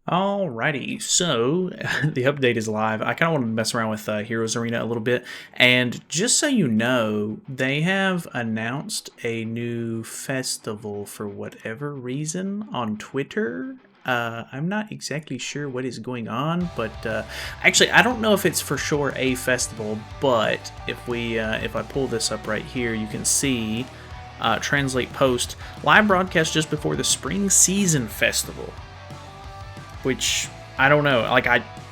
Alrighty, so the update is live. I kind of wanted to mess around with Heroes Arena a little bit, and just so you know, they have announced a new festival for whatever reason on Twitter. I'm not exactly sure what is going on, but actually, I don't know if it's for sure a festival. But if I pull this up right here, you can see translate post live broadcast just before the spring season festival. Which, I don't know,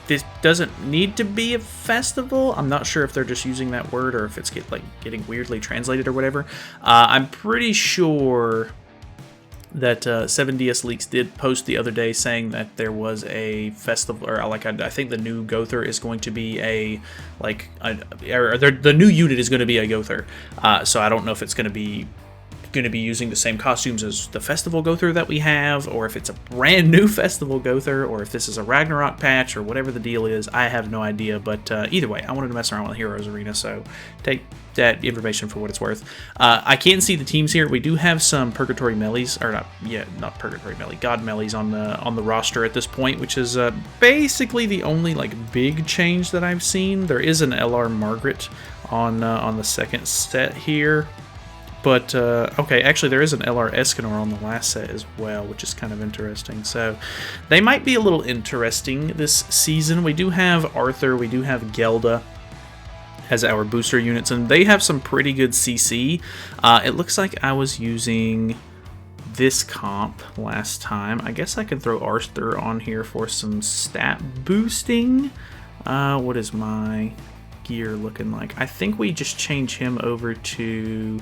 this doesn't need to be a festival. I'm not sure if they're just using that word or if it's getting weirdly translated or whatever. I'm pretty sure that 7DS Leaks did post the other day saying that there was a festival, or I think the new Gother is going to be the new unit is going to be a Gother. So I don't know if it's going to be using the same costumes as the festival Gother that we have, or if it's a brand new festival Gother, or if this is a Ragnarok patch, or whatever the deal is. I have no idea, but either way, I wanted to mess around with Heroes Arena, so take that information for what it's worth. I can see the teams here. We do have some Purgatory Melees, or not Purgatory Melee, God Melees on the roster at this point, which is basically the only big change that I've seen. There is an LR Margaret on the second set here. But, okay, actually there is an LR Escanor on the last set as well, which is kind of interesting. So, they might be a little interesting this season. We do have Arthur, we do have Gelda as our booster units, and they have some pretty good CC. It looks like I was using this comp last time. I guess I can throw Arthur on here for some stat boosting. What is my gear looking like? I think we just change him over to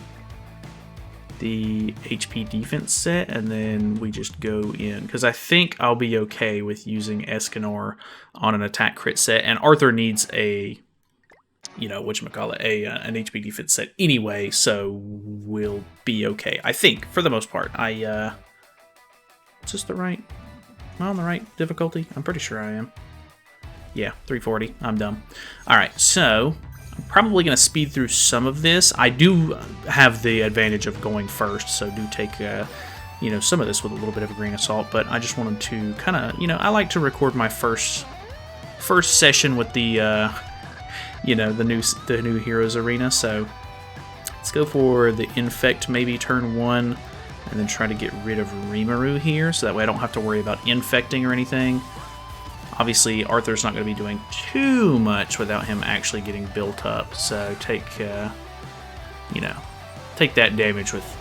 the HP defense set, and then we just go in, because I think I'll be okay with using Escanor on an attack crit set, and Arthur needs an HP defense set anyway, so we'll be okay, I think, for the most part. Is this the right difficulty? I'm pretty sure I am. Yeah, 340, I'm dumb. Alright, so I'm probably going to speed through some of this. I do have the advantage of going first, so do take, some of this with a little bit of a grain of salt. But I just wanted to kind of, I like to record my first session with the, the new Heroes Arena. So let's go for the Infect, maybe turn 1, and then try to get rid of Rimuru here, so that way I don't have to worry about infecting or anything. Obviously, Arthur's not going to be doing too much without him actually getting built up. So take that damage with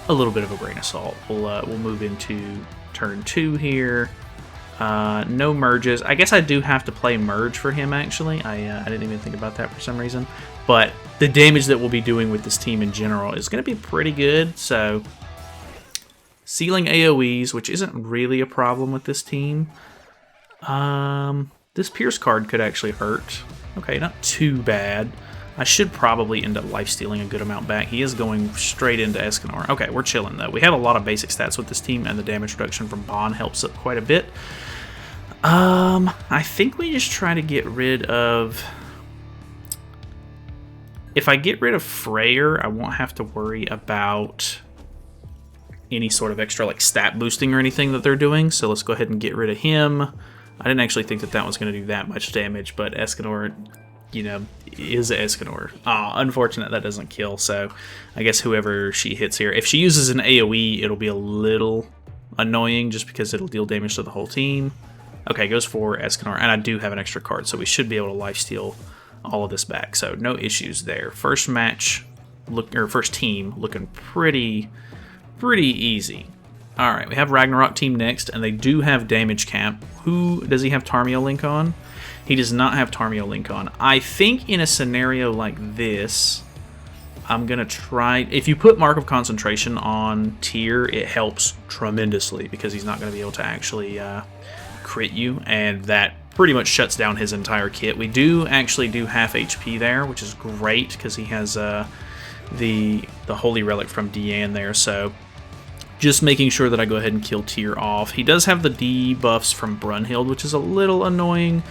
a little bit of a grain of salt. We'll move into turn 2 here. No merges. I guess I do have to play merge for him. Actually, I didn't even think about that for some reason. But the damage that we'll be doing with this team in general is going to be pretty good. So sealing AOE's, which isn't really a problem with this team. This Pierce card could actually hurt. Okay, not too bad. I should probably end up lifestealing a good amount back. He is going straight into Escanor. Okay, we're chilling though. We have a lot of basic stats with this team, and the damage reduction from Bond helps it quite a bit. I think we just try to get rid of... If I get rid of Freyr, I won't have to worry about any sort of extra stat boosting or anything that they're doing. So let's go ahead and get rid of him. I didn't actually think that was going to do that much damage, but Escanor, is Escanor. Unfortunate that doesn't kill, so I guess whoever she hits here, if she uses an AoE, it'll be a little annoying just because it'll deal damage to the whole team. Okay, goes for Escanor, and I do have an extra card, so we should be able to lifesteal all of this back, so no issues there. First team looking pretty easy. Alright, we have Ragnarok team next, and they do have damage cap. Does he have Tarmio Link on? He does not have Tarmio Link on. I think in a scenario like this, I'm going to try... If you put Mark of Concentration on Tyr, it helps tremendously, because he's not going to be able to actually crit you, and that pretty much shuts down his entire kit. We do actually do half HP there, which is great, because he has the Holy Relic from Deanne there, so... Just making sure that I go ahead and kill Tyr off. He does have the debuffs from Brunhild, which is a little annoying,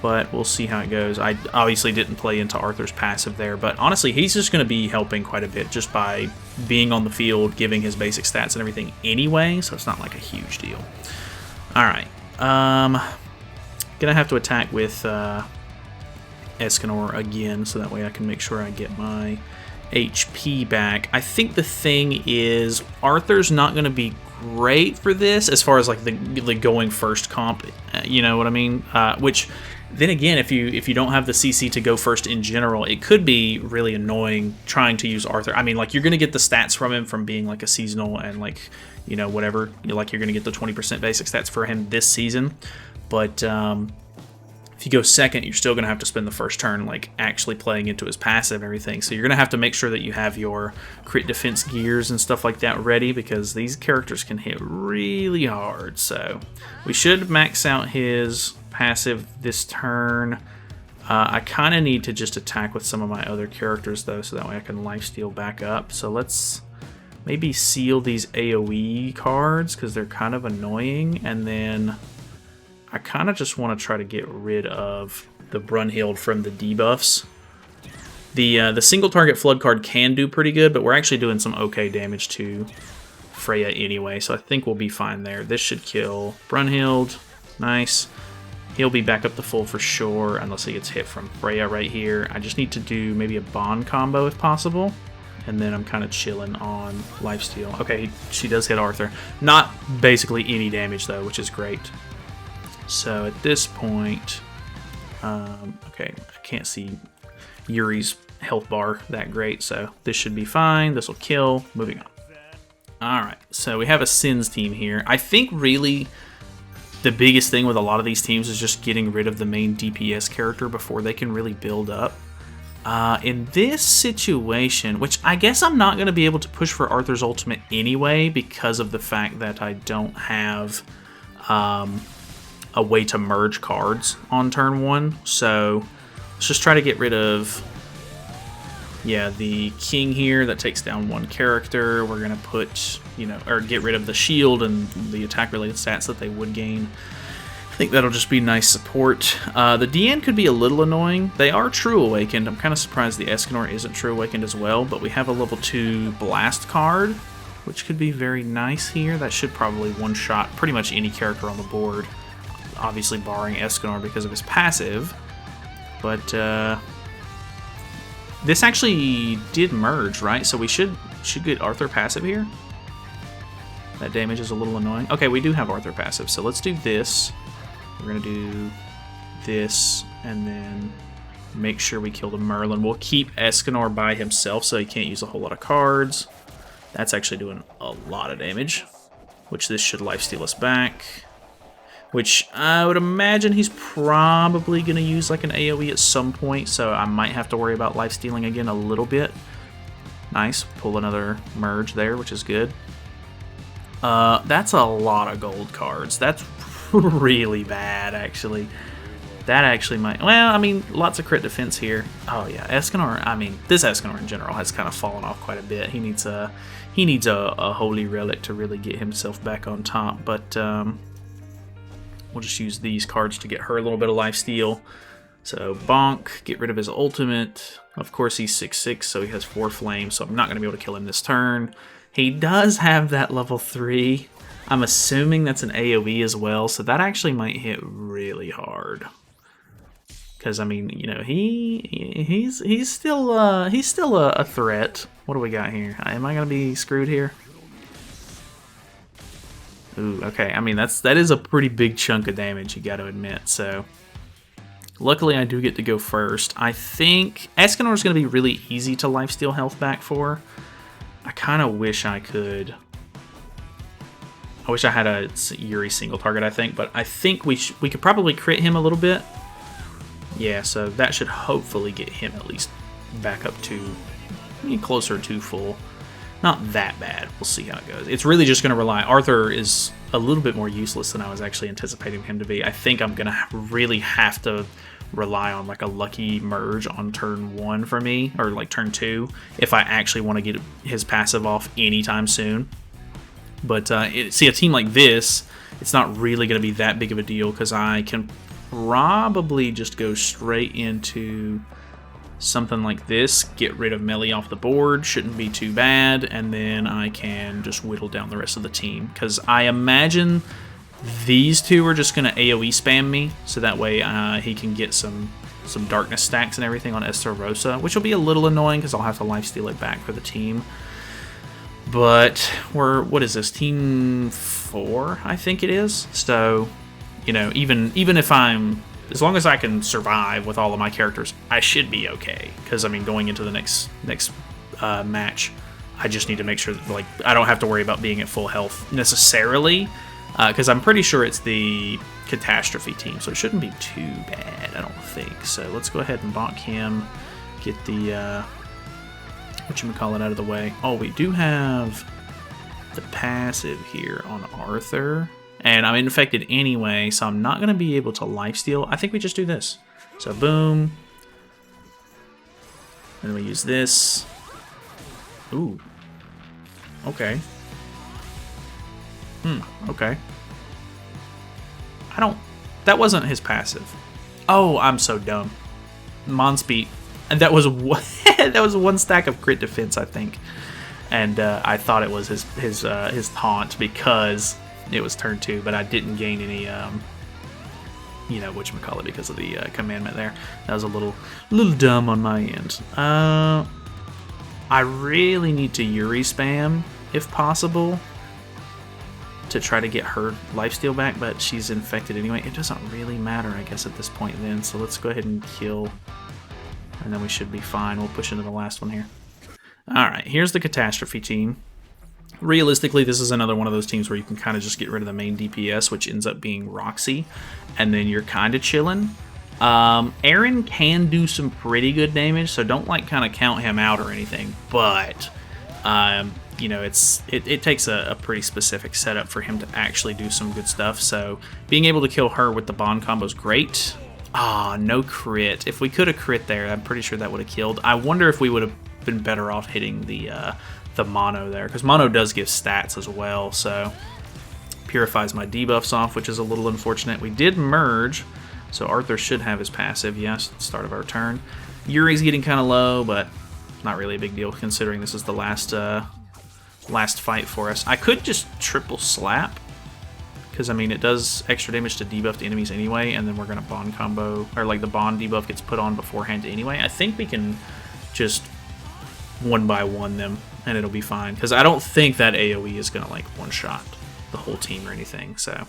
but we'll see how it goes. I obviously didn't play into Arthur's passive there, but honestly, he's just going to be helping quite a bit just by being on the field, giving his basic stats and everything anyway, so it's not like a huge deal. Alright, Gonna have to attack with Escanor again, so that way I can make sure I get my HP back. I think the thing is, Arthur's not going to be great for this as far as like the going first comp, you know what I mean? Which then again, if you don't have the CC to go first in general, it could be really annoying trying to use Arthur. I mean, like, you're going to get the stats from him from being like a seasonal and like, you know, whatever. You're going to get the 20% basic stats for him this season, but if you go second, you're still going to have to spend the first turn like actually playing into his passive and everything. So you're going to have to make sure that you have your crit defense gears and stuff like that ready, because these characters can hit really hard. So we should max out his passive this turn. I kind of need to just attack with some of my other characters though, so that way I can lifesteal back up. So let's maybe seal these AoE cards because they're kind of annoying, and then I kind of just want to try to get rid of the Brunhild from the debuffs. The single target flood card can do pretty good, but we're actually doing some okay damage to Freya anyway, so I think we'll be fine there. This should kill Brunhild. Nice. He'll be back up to full for sure, unless he gets hit from Freya right here. I just need to do maybe a bond combo if possible, and then I'm kind of chilling on lifesteal. Okay, she does hit Arthur. Not basically any damage though, which is great. So at this point, okay, I can't see Yuri's health bar that great, so this should be fine. This will kill. Moving on. All right, so we have a Sins team here. I think really the biggest thing with a lot of these teams is just getting rid of the main DPS character before they can really build up. In this situation, which I guess I'm not going to be able to push for Arthur's ultimate anyway because of the fact that I don't have a way to merge cards on turn one. So let's just try to get rid of, yeah, the king here that takes down one character. We're going to put, you know, or get rid of the shield and the attack related stats that they would gain. I think that'll just be nice support. The DN could be a little annoying. They are True Awakened. I'm kind of surprised the Escanor isn't True Awakened as well, but we have a level 2 Blast card, which could be very nice here. That should probably one-shot pretty much any character on the board. Obviously barring Escanor because of his passive, but this actually did merge, right? So we should get Arthur passive here. That damage is a little annoying. Okay, we do have Arthur passive, so let's do this. We're gonna do this, and then make sure we kill the Merlin. We'll keep Escanor by himself so he can't use a whole lot of cards. That's actually doing a lot of damage, which this should lifesteal us back. Which I would imagine he's probably going to use like an AoE at some point, so I might have to worry about lifestealing again a little bit. Nice, pull another merge there, which is good. That's a lot of gold cards. That's really bad, actually. That actually might, well, I mean, lots of crit defense here. Oh yeah, Escanor, I mean, this Escanor in general has kind of fallen off quite a bit. He needs a holy relic to really get himself back on top, but we'll just use these cards to get her a little bit of lifesteal. So bonk, get rid of his ultimate. Of course he's 6/6, so he has 4 flames, so I'm not going to be able to kill him this turn. He does have that level 3. I'm assuming that's an AoE as well, so that actually might hit really hard. Because I mean, you know, he's still a threat. What do we got here? Am I going to be screwed here? Ooh, okay. I mean, that is a pretty big chunk of damage, you got to admit. So, luckily, I do get to go first. I think Escanor is going to be really easy to lifesteal health back for. I kind of wish I could. I wish I had a Yuri single target, I think, but I think we could probably crit him a little bit. Yeah, so that should hopefully get him at least back up to closer to full. Not that bad. We'll see how it goes. It's really just going to rely. Arthur is a little bit more useless than I was actually anticipating him to be. I think I'm going to really have to rely on like a lucky merge on turn 1 for me, or like turn 2, if I actually want to get his passive off anytime soon. But see, a team like this, it's not really going to be that big of a deal because I can probably just go straight into something like this, get rid of melee off the board, shouldn't be too bad, and then I can just whittle down the rest of the team. Because I imagine These two are just going to AoE spam me, so that way he can get some darkness stacks and everything on Estarossa, which will be a little annoying because I'll have to lifesteal it back for the team. But what is this, team 4, I think it is. So, you know, even if as long as I can survive with all of my characters, I should be okay. Because, I mean, going into the next match, I just need to make sure that, like, I don't have to worry about being at full health necessarily. Because I'm pretty sure it's the Catastrophe team, so it shouldn't be too bad, I don't think. So let's go ahead and bonk him, get the, whatchamacallit out of the way. Oh, we do have the passive here on Arthur. And I'm infected anyway, so I'm not going to be able to lifesteal. I think we just do this. So boom. And we use this. Ooh. Okay. Okay. That wasn't his passive. Oh, I'm so dumb. Monspeed. And that was one stack of crit defense, I think. And I thought it was his taunt because it was turn 2, but I didn't gain any, you know, whatchamacallit, because of the commandment there. That was a little dumb on my end. I really need to Yuri spam, if possible, to try to get her lifesteal back, but she's infected anyway. It doesn't really matter, I guess, at this point then. So let's go ahead and kill, and then we should be fine. We'll push into the last one here. Alright, here's the Catastrophe team. Realistically, this is another one of those teams where you can kind of just get rid of the main DPS, which ends up being Roxy, and then you're kind of chilling. Aaron can do some pretty good damage, so don't like kind of count him out or anything, but you know, it takes a pretty specific setup for him to actually do some good stuff. So being able to kill her with the bond combo is great. Ah, no crit. If we could have crit there, I'm pretty sure that would have killed. I wonder if we would have been better off hitting the mono there, because mono does give stats as well, so purifies my debuffs off, which is a little unfortunate. We did merge, so Arthur should have his passive, yes, at the start of our turn. Yuri's getting kind of low, but not really a big deal considering this is the last fight for us. I could just triple slap, because I mean it does extra damage to debuffed enemies anyway, and then we're gonna bond combo, or like the bond debuff gets put on beforehand anyway. I think we can just one by one them, and it'll be fine, because I don't think that AoE is gonna like one shot the whole team or anything. So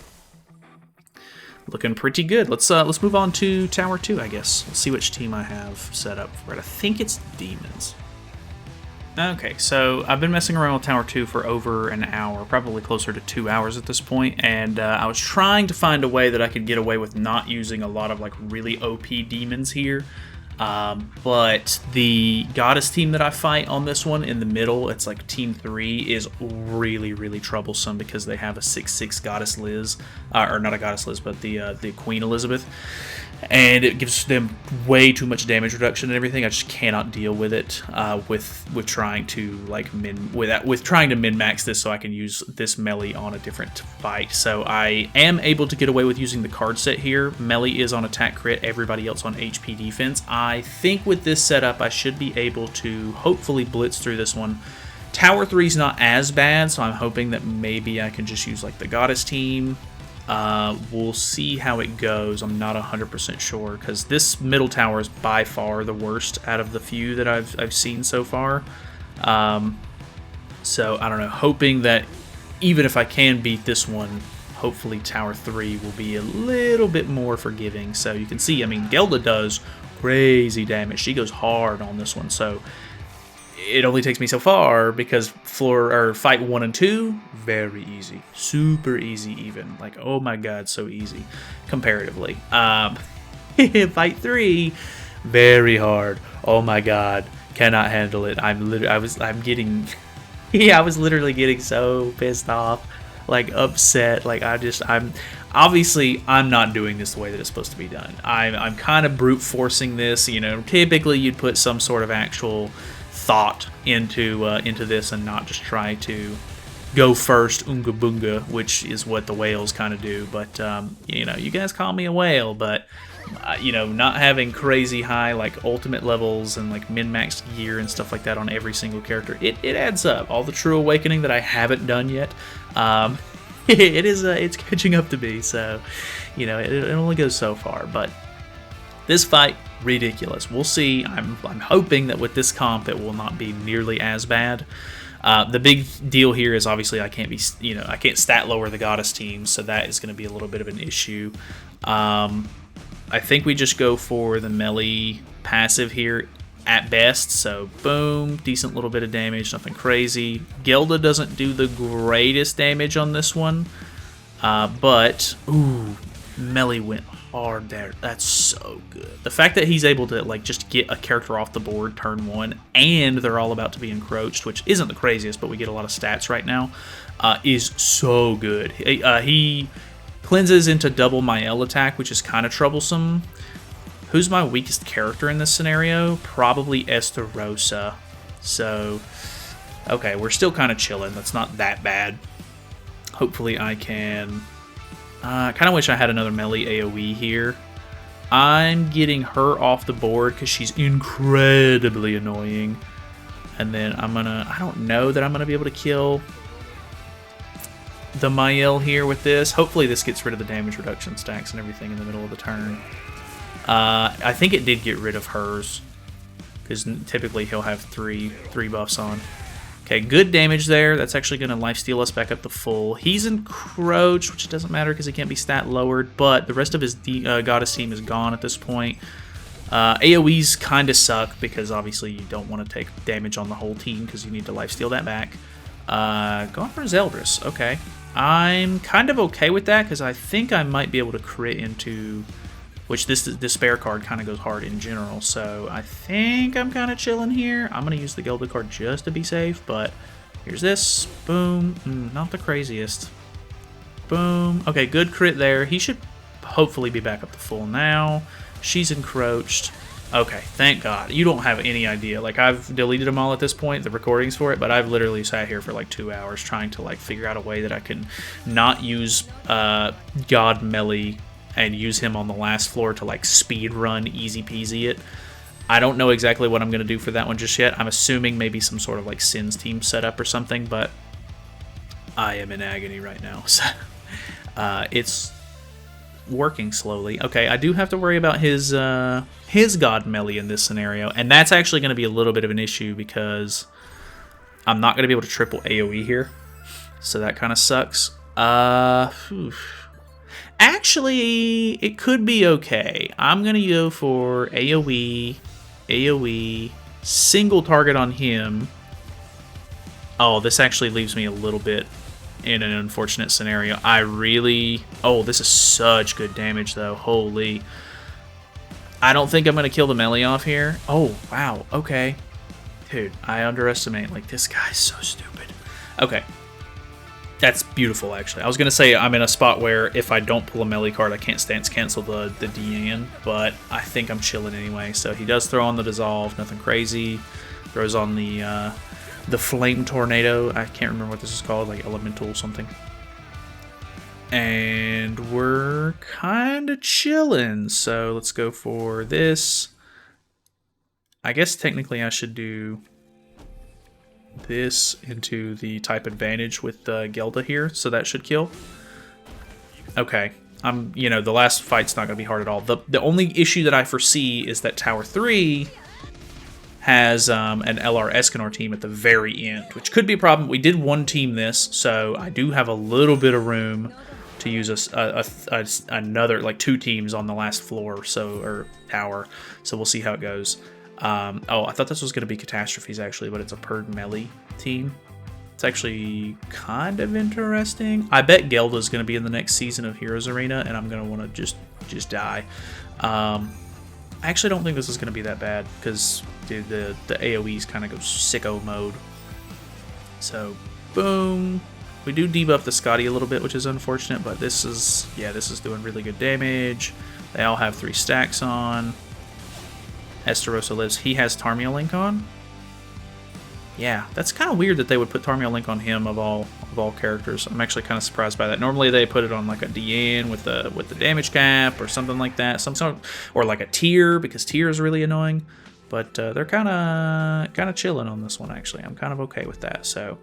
looking pretty good. Let's move on to Tower 2, I guess. Let's see which team I have set up for it. I think it's Demons. Okay, so I've been messing around with Tower 2 for over an hour, probably closer to 2 hours at this point, and I was trying to find a way that I could get away with not using a lot of like really OP demons here. But the goddess team that I fight on this one in the middle, it's like team 3, is really, really troublesome because they have a 6/6 goddess Liz, or not a goddess Liz, but the Queen Elizabeth, and it gives them way too much damage reduction and everything. I just cannot deal with it with trying to like trying to min-max this so I can use this melee on a different fight. So I am able to get away with using the card set here. Melee is on attack crit, everybody else on HP defense. I think with this setup I should be able to hopefully blitz through this one. Tower 3 is not as bad, so I'm hoping that maybe I can just use like the goddess team. We'll see how it goes. I'm not 100% sure, because this middle tower is by far the worst out of the few that I've seen so far. So I don't know, hoping that even if I can beat this one, hopefully Tower 3 will be a little bit more forgiving. So you can see, I mean, Gelda does crazy damage. She goes hard on this one, so it only takes me so far, because fight 1 and 2, very easy, super easy even, like, oh my god, so easy comparatively. Fight 3, very hard, oh my god, cannot handle it. I was literally getting so pissed off, like upset, like I'm not doing this the way that it's supposed to be done. I'm kind of brute forcing this, you know. Typically you'd put some sort of actual thought into this and not just try to go first unga bunga, which is what the whales kind of do. But you know, you guys call me a whale, but you know, not having crazy high like ultimate levels and like min-maxed gear and stuff like that on every single character, it adds up. All the true awakening that I haven't done yet, it is. It's catching up to me. So, you know, it only goes so far. But this fight, ridiculous. We'll see. I'm hoping that with this comp, it will not be nearly as bad. The big deal here is obviously I can't stat lower the goddess team, so that is going to be a little bit of an issue. I think we just go for the melee passive here at best. So boom, decent little bit of damage, nothing crazy. Gelda doesn't do the greatest damage on this one, but ooh, melee went hard there. That's so good. The fact that he's able to like just get a character off the board turn 1, and they're all about to be encroached, which isn't the craziest, but we get a lot of stats right now, is so good. He cleanses into double my L attack, which is kind of troublesome. Who's my weakest character in this scenario? Probably Estarossa. So, okay, we're still kind of chilling. That's not that bad. Hopefully I can... I kind of wish I had another melee AoE here. I'm getting her off the board because she's incredibly annoying. And then I'm gonna... I don't know that I'm gonna be able to kill the Mael here with this. Hopefully this gets rid of the damage reduction stacks and everything in the middle of the turn. I think it did get rid of hers, because typically he'll have three buffs on. Okay, good damage there. That's actually going to lifesteal us back up to full. He's encroached, which doesn't matter because he can't be stat lowered, but the rest of his goddess team is gone at this point. AoEs kind of suck because obviously you don't want to take damage on the whole team because you need to lifesteal that back. Going for Zeldris. Okay. I'm kind of okay with that because I think I might be able to crit into... which this despair card kind of goes hard in general, so I think I'm kind of chilling here. I'm going to use the Gelda card just to be safe, but here's this. Boom. Not the craziest. Boom. Okay, good crit there. He should hopefully be back up to full now. She's encroached. Okay, thank God. You don't have any idea. Like, I've deleted them all at this point, the recordings for it, but I've literally sat here for like 2 hours trying to like figure out a way that I can not use God Melee and use him on the last floor to like speed run easy peasy it. I don't know exactly what I'm going to do for that one just yet. I'm assuming maybe some sort of like Sins team setup or something, but I am in agony right now. So it's working slowly. Okay, I do have to worry about his God Melee in this scenario, and that's actually going to be a little bit of an issue because I'm not going to be able to triple AoE here, so that kind of sucks. Actually, it could be okay. I'm going to go for AoE, single target on him. Oh, this actually leaves me a little bit in an unfortunate scenario. Oh, this is such good damage, though. Holy. I don't think I'm going to kill the melee off here. Oh, wow. Okay. Dude, I underestimate. Like, this guy's so stupid. Okay. That's beautiful, actually. I was going to say I'm in a spot where if I don't pull a melee card, I can't stance cancel the Deanne, but I think I'm chilling anyway. So he does throw on the Dissolve, nothing crazy. Throws on the Flame Tornado. I can't remember what this is called, like Elemental something. And we're kind of chilling. So let's go for this. I guess technically I should do this into the type advantage with Gelda here, so that should kill. Okay, the last fight's not going to be hard at all. The only issue that I foresee is that Tower 3 has an LR Escanor team at the very end, which could be a problem. We did one team this, so I do have a little bit of room to use another, like 2 teams on the last floor or tower, so we'll see how it goes. Oh, I thought this was going to be Catastrophes, actually, but it's a Purd Melee team. It's actually kind of interesting. I bet Gelda's going to be in the next season of Heroes Arena, and I'm going to want to just die. I actually don't think this is going to be that bad, because, dude, the AoEs kind of go sicko mode. So, boom. We do debuff the Scotty a little bit, which is unfortunate, but this is doing really good damage. They all have 3 stacks on. Estarossa lives. He has Tarmiel Link on. Yeah, that's kind of weird that they would put Tarmiel Link on him of all characters. I'm actually kind of surprised by that. Normally they put it on like a Deanne with the damage cap or something like that, or like a Tyr, because Tyr is really annoying. But they're kind of chilling on this one, actually. I'm kind of okay with that. So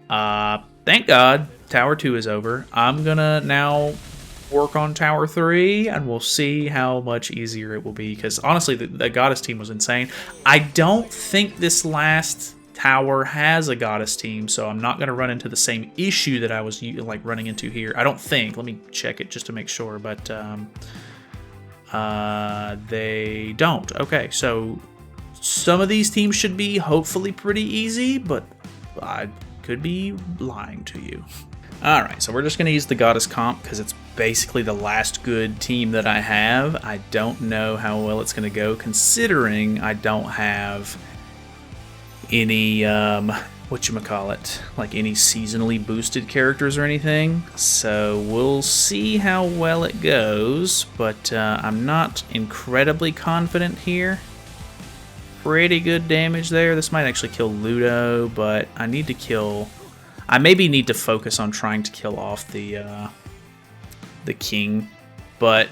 Thank God, Tower 2 is over. I'm gonna now work on Tower 3, and we'll see how much easier it will be, because honestly, the Goddess team was insane. I don't think this last tower has a Goddess team, so I'm not gonna run into the same issue that I was like running into here. I don't think. Let me check it just to make sure, but they don't. Okay, so some of these teams should be hopefully pretty easy, but I could be lying to you. Alright, so we're just going to use the Goddess comp because it's basically the last good team that I have. I don't know how well it's going to go considering I don't have any, whatchamacallit, like any seasonally boosted characters or anything. So we'll see how well it goes, but I'm not incredibly confident here. Pretty good damage there. This might actually kill Ludo, but I need to kill... I maybe need to focus on trying to kill off the king, but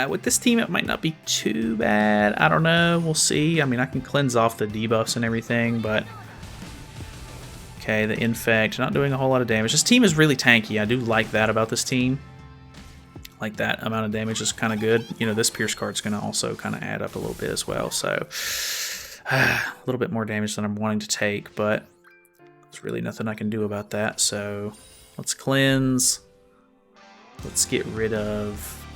with this team it might not be too bad. I don't know. We'll see. I mean, I can cleanse off the debuffs and everything, but... Okay, the infect, not doing a whole lot of damage. This team is really tanky. I do like that about this team. Like, that amount of damage is kind of good. You know, this Pierce card's going to also kind of add up a little bit as well, so... a little bit more damage than I'm wanting to take, but... There's really nothing I can do about that, so let's cleanse. Let's get rid of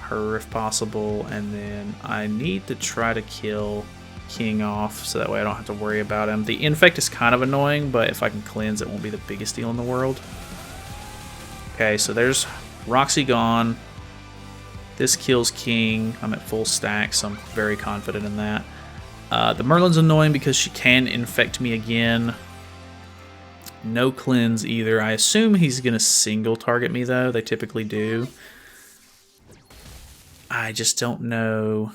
her if possible, and then I need to try to kill King off so that way I don't have to worry about him. The infect is kind of annoying, but if I can cleanse, it won't be the biggest deal in the world. Okay, so there's Roxy gone. This kills King. I'm at full stack, so I'm very confident in that. The Merlin's annoying because she can infect me again. No cleanse either. I assume he's going to single target me, though. They typically do. I just don't know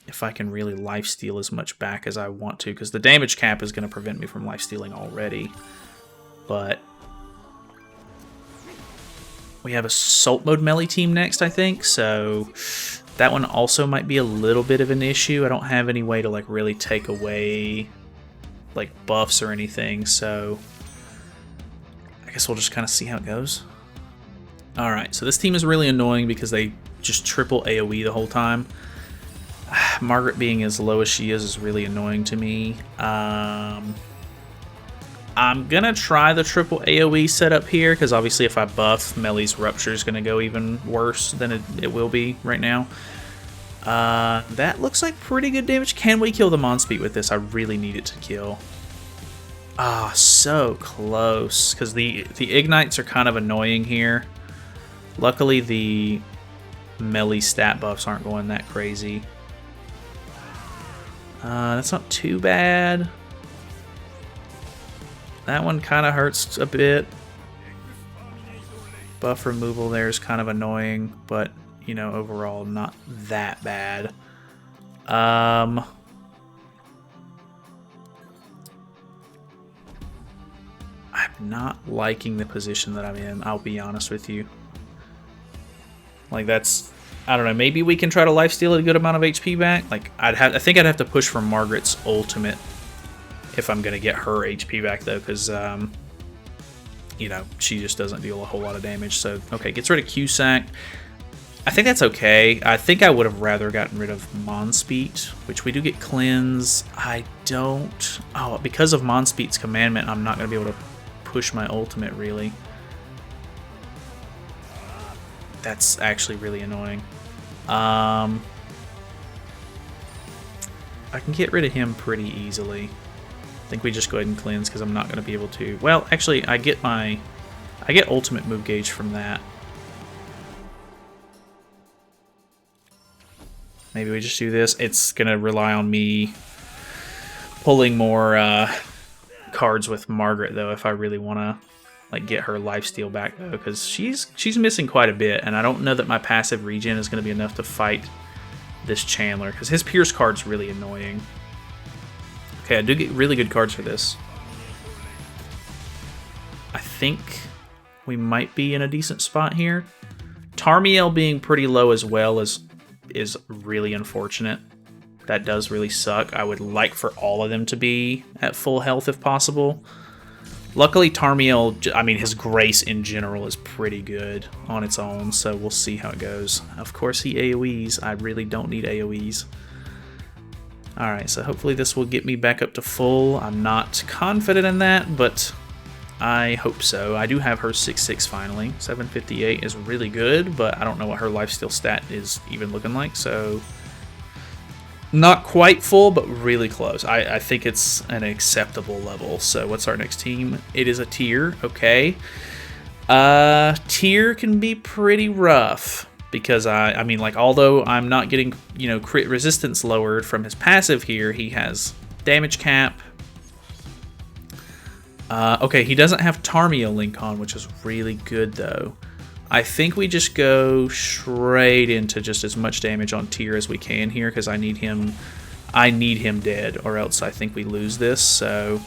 if I can really lifesteal as much back as I want to, because the damage cap is going to prevent me from lifestealing already. But we have a Assault Mode melee team next, I think, so that one also might be a little bit of an issue. I don't have any way to like really take away like buffs or anything, so... I guess we'll just kind of see how it goes. Alright, so this team is really annoying because they just triple AoE the whole time. Margaret being as low as she is really annoying to me. I'm gonna try the triple AoE setup here, because obviously if I buff, Melee's Rupture is gonna go even worse than it will be right now. That looks like pretty good damage. Can we kill the Monspeed with this? I really need it to kill. Ah, so close, because the ignites are kind of annoying here. Luckily, the melee stat buffs aren't going that crazy. That's not too bad. That one kind of hurts a bit. Buff removal there is kind of annoying, but, you know, overall not that bad. I'm not liking the position that I'm in, I'll be honest with you. Like, that's... I don't know, maybe we can try to lifesteal a good amount of HP back. Like, I think I'd have to push for Margaret's ultimate if I'm going to get her HP back, though, because, you know, she just doesn't deal a whole lot of damage. So, okay, gets rid of Cusack. I think that's okay. I think I would have rather gotten rid of Monspeed, which we do get Cleanse. I don't... Oh, because of Monspeed's commandment, I'm not going to be able to push my ultimate, really. That's actually really annoying. I can get rid of him pretty easily. I think we just go ahead and cleanse because I'm not going to be able to... Well, actually, I get ultimate move gauge from that. Maybe we just do this. It's going to rely on me pulling more cards with Margaret, though, if I really want to like get her lifesteal back, though, because she's missing quite a bit, and I don't know that my passive regen is going to be enough to fight this Chandler, because his Pierce card's really annoying. Okay, I do get really good cards for this. I think we might be in a decent spot here. Tarmiel being pretty low as well is really unfortunate. That does really suck. I would like for all of them to be at full health if possible. Luckily, Tarmiel, I mean, his Grace in general is pretty good on its own, so we'll see how it goes. Of course, he AoEs. I really don't need AoEs. Alright, so hopefully this will get me back up to full. I'm not confident in that, but I hope so. I do have her 6/6 finally. 758 is really good, but I don't know what her lifesteal stat is even looking like, so not quite full, but really close. I think it's an acceptable level. So what's our next team? It is a tier, okay. Tier can be pretty rough because I mean, like, although I'm not getting, you know, crit resistance lowered from his passive here, he has damage cap. Okay, he doesn't have Tarmiel link on, which is really good though. I think we just go straight into just as much damage on tier as we can here because I need him dead, or else I think we lose this. So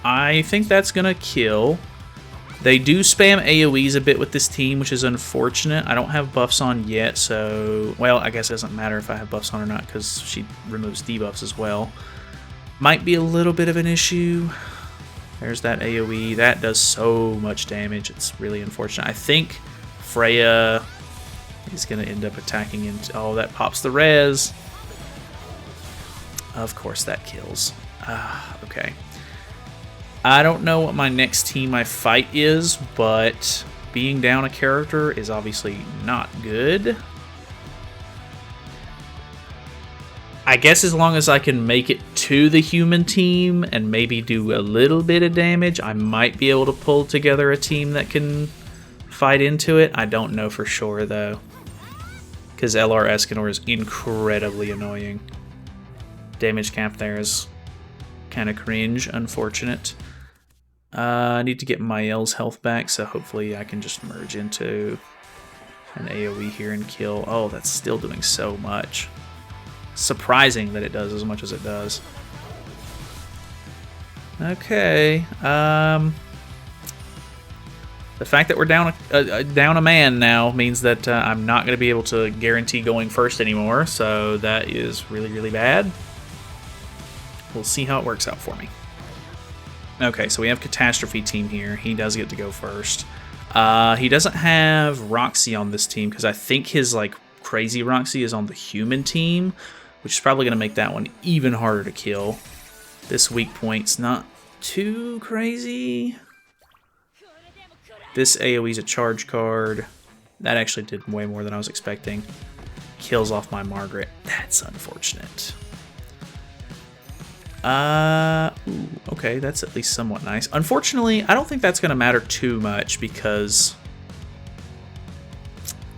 I think that's gonna kill. They do spam AoEs a bit with this team, which is unfortunate. I don't have buffs on yet, so, well, I guess it doesn't matter if I have buffs on or not because she removes debuffs as well. Might be a little bit of an issue. There's that AoE. That does so much damage. It's really unfortunate. I think Freya is going to end up attacking into... Oh, that pops the res. Of course that kills. Okay. I don't know what my next team I fight is, but being down a character is obviously not good. I guess as long as I can make it to the human team and maybe do a little bit of damage, I might be able to pull together a team that can fight into it. I don't know for sure, though, because LR Escanor is incredibly annoying. Damage cap there is kind of cringe, unfortunate. I need to get Mael's health back, so hopefully I can just merge into an AoE here and kill. Oh, that's still doing so much. Surprising that it does as much as it does. Okay. The fact that we're down a man now means that I'm not going to be able to guarantee going first anymore, so that is really, really bad. We'll see how it works out for me. Okay, so we have Catastrophe team here. He does get to go first. He doesn't have Roxy on this team because I think his like crazy Roxy is on the human team, which is probably going to make that one even harder to kill. This weak point's not too crazy. This AoE's a charge card. That actually did way more than I was expecting. Kills off my Margaret. That's unfortunate. Ooh, okay, that's at least somewhat nice. Unfortunately, I don't think that's going to matter too much because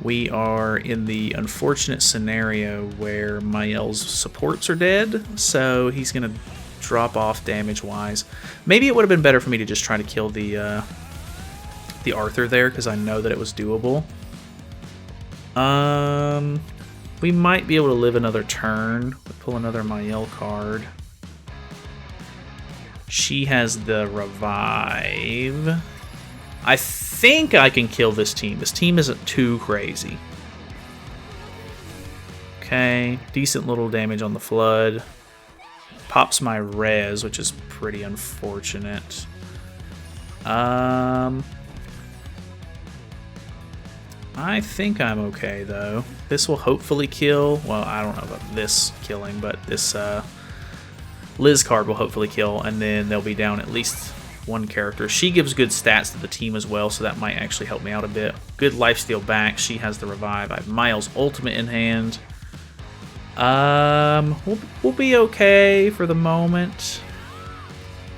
we are in the unfortunate scenario where Mael's supports are dead, so he's going to drop off damage-wise. Maybe it would have been better for me to just try to kill the Arthur there, because I know that it was doable. We might be able to live another turn. We'll pull another Mael card. She has the revive. I think I can kill this team. This team isn't too crazy. Okay, decent little damage on the flood. Pops my res, which is pretty unfortunate. I think I'm okay, though. This will hopefully kill. Well, I don't know about this killing, but this Liz card will hopefully kill, and then they'll be down at least one character. She gives good stats to the team as well, so that might actually help me out a bit. Good lifesteal back. She has the revive. I have Mael's ultimate in hand. We'll be okay for the moment.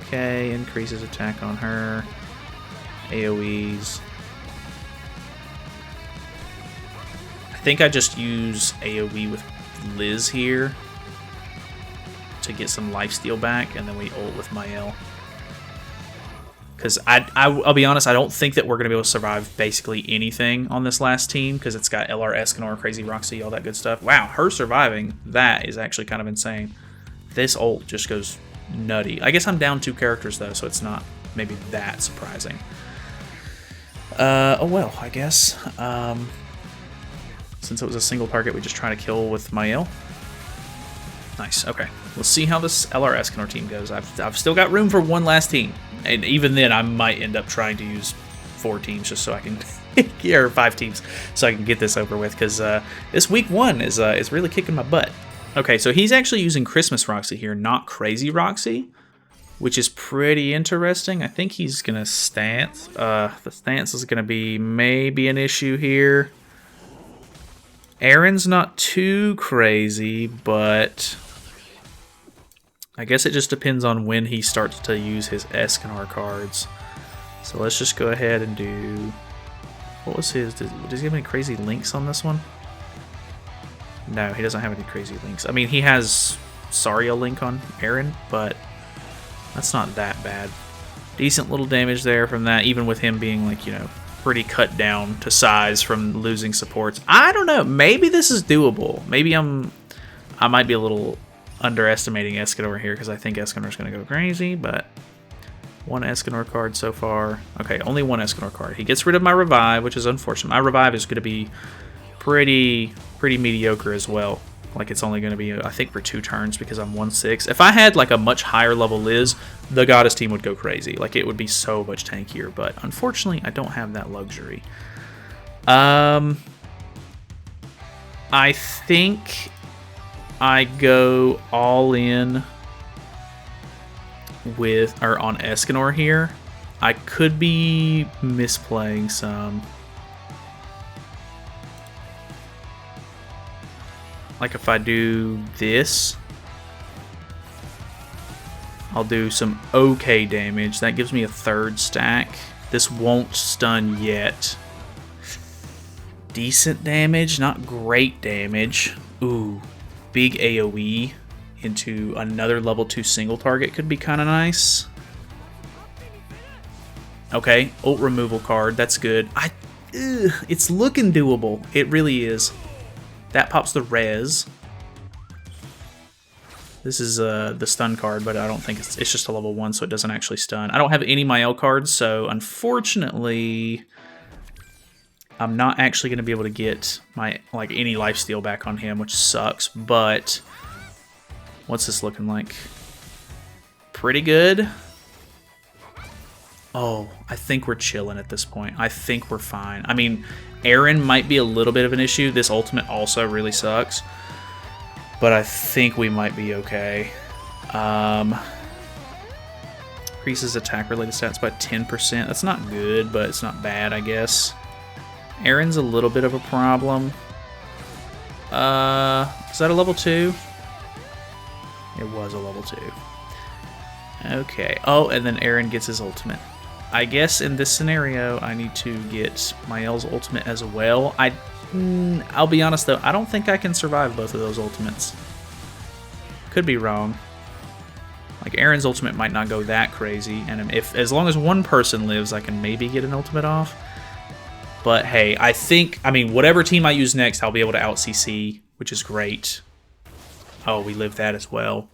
Okay, increases attack on her. AoEs. I think I just use AoE with Liz here to get some lifesteal back, and then we ult with Mael. Because I'll be honest, I don't think that we're going to be able to survive basically anything on this last team, because it's got LR Escanor, Crazy Roxy, all that good stuff. Wow, her surviving, that is actually kind of insane. This ult just goes nutty. I guess I'm down 2 characters, though, so it's not maybe that surprising. Oh well, I guess. Since it was a single target, we just try to kill with Mael. Nice. Okay. Let's see how this LR Escanor team goes. I've still got room for one last team. And even then, I might end up trying to use 4 teams just so I can... or 5 teams so I can get this over with. Because this week 1 is really kicking my butt. Okay, so he's actually using Christmas Roxy here, not Crazy Roxy, which is pretty interesting. I think he's going to stance. The stance is going to be maybe an issue here. Aaron's not too crazy, but I guess it just depends on when he starts to use his Escanor cards. So let's just go ahead and do... What was his... Does he have any crazy links on this one? No, he doesn't have any crazy links. I mean, he has Saria link on Aaron, but that's not that bad. Decent little damage there from that, even with him being, like, you know, pretty cut down to size from losing supports. I don't know. Maybe this is doable. Maybe I might be a little underestimating Escanor here because I think Escanor's going to go crazy, but 1 Escanor card so far. Okay, only 1 Escanor card. He gets rid of my Revive, which is unfortunate. My Revive is going to be pretty mediocre as well. Like, it's only going to be, I think, for 2 turns because I'm 1/6. If I had, like, a much higher level Liz, the Goddess team would go crazy. Like, it would be so much tankier. But, unfortunately, I don't have that luxury. I think I go all in with, or on Escanor here. I could be misplaying some. Like if I do this, I'll do some okay damage. That gives me a 3rd stack. This won't stun yet. Decent damage, not great damage. Ooh, big AoE into another level 2 single target could be kind of nice. Okay, ult removal card, that's good. It's looking doable. It really is. That pops the res. This is the stun card, but I don't think it's just a level 1, so it doesn't actually stun. I don't have any Mael cards, so unfortunately, I'm not actually going to be able to get my any lifesteal back on him, which sucks. But what's this looking like? Pretty good. Oh, I think we're chilling at this point. I think we're fine. I mean, Aaron might be a little bit of an issue. This ultimate also really sucks. But I think we might be okay. Increases attack-related stats by 10%. That's not good, but it's not bad, I guess. Aaron's a little bit of a problem. Is that a level 2? It was a level 2. Okay. Oh, and then Aaron gets his ultimate. I guess in this scenario, I need to get Mael's ultimate as well. I'll be honest though, I don't think I can survive both of those ultimates. Could be wrong. Like Aaron's ultimate might not go that crazy, and as long as 1 person lives, I can maybe get an ultimate off. But hey, I mean, whatever team I use next, I'll be able to out CC, which is great. Oh, we lived that as well.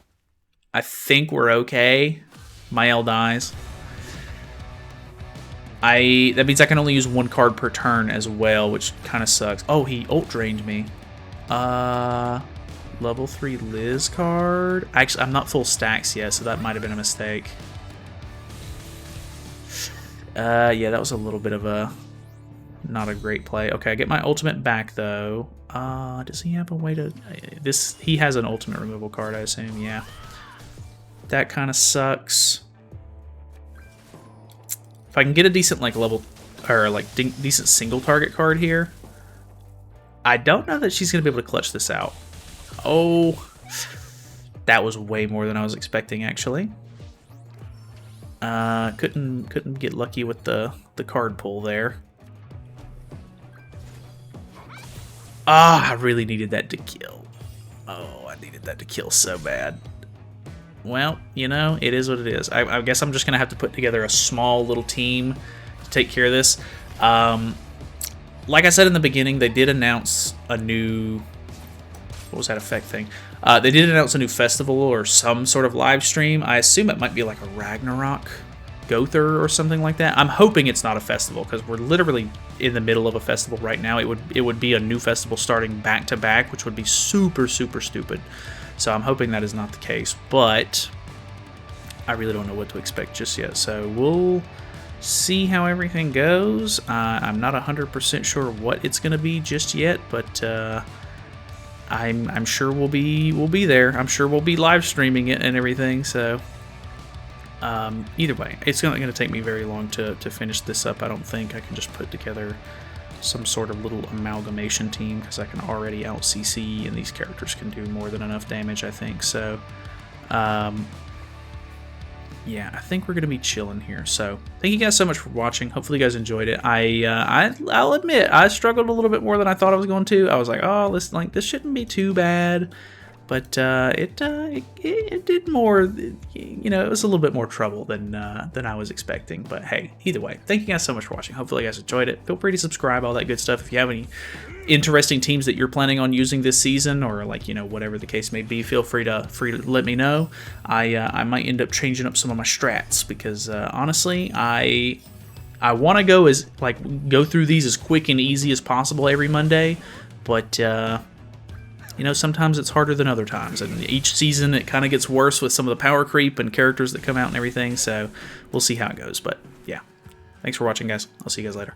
I think we're okay. Mael dies. That means I can only use 1 card per turn as well, which kind of sucks. Oh, he ult drained me. Level 3 Liz card. Actually, I'm not full stacks yet, so that might have been a mistake. Yeah, that was a little bit of a not a great play. Okay, I get my ultimate back though. Does he have a way to he has an ultimate removal card, I assume. Yeah. That kind of sucks. If I can get a decent decent single target card here, I don't know that she's gonna be able to clutch this out. Oh, that was way more than I was expecting actually. Couldn't get lucky with the card pull there. I really needed that to kill. Oh, I needed that to kill so bad. Well, you know, it is what it is. I guess I'm just going to have to put together a small little team to take care of this. Like I said in the beginning, they did announce a new... What was that effect thing? They did announce a new festival or some sort of live stream. I assume it might be like a Ragnarok Gother or something like that. I'm hoping it's not a festival because we're literally in the middle of a festival right now. It would be a new festival starting back to back, which would be super, super stupid. So I'm hoping that is not the case, but I really don't know what to expect just yet. So we'll see how everything goes. I'm not 100% sure what it's going to be just yet, but I'm sure we'll be there. I'm sure we'll be live streaming it and everything. So either way, it's not going to take me very long to finish this up. I don't think I can just put together some sort of little amalgamation team, because I can already out CC, and these characters can do more than enough damage, I think. So yeah, I think we're gonna be chilling here. So thank you guys so much for watching. Hopefully you guys enjoyed it. I'll admit I struggled a little bit more than I thought I was going to. I was like, oh, this shouldn't be too bad, but it did more. You know, it was a little bit more trouble than I was expecting. But hey, either way, thank you guys so much for watching. Hopefully you guys enjoyed it. Feel free to subscribe, all that good stuff. If you have any interesting teams that you're planning on using this season, or like, you know, whatever the case may be, feel free to let me know. I might end up changing up some of my strats, because honestly, I want to go through these as quick and easy as possible every Monday, but you know, sometimes it's harder than other times, and each season it kind of gets worse with some of the power creep and characters that come out and everything. So we'll see how it goes. But yeah, thanks for watching, guys. I'll see you guys later.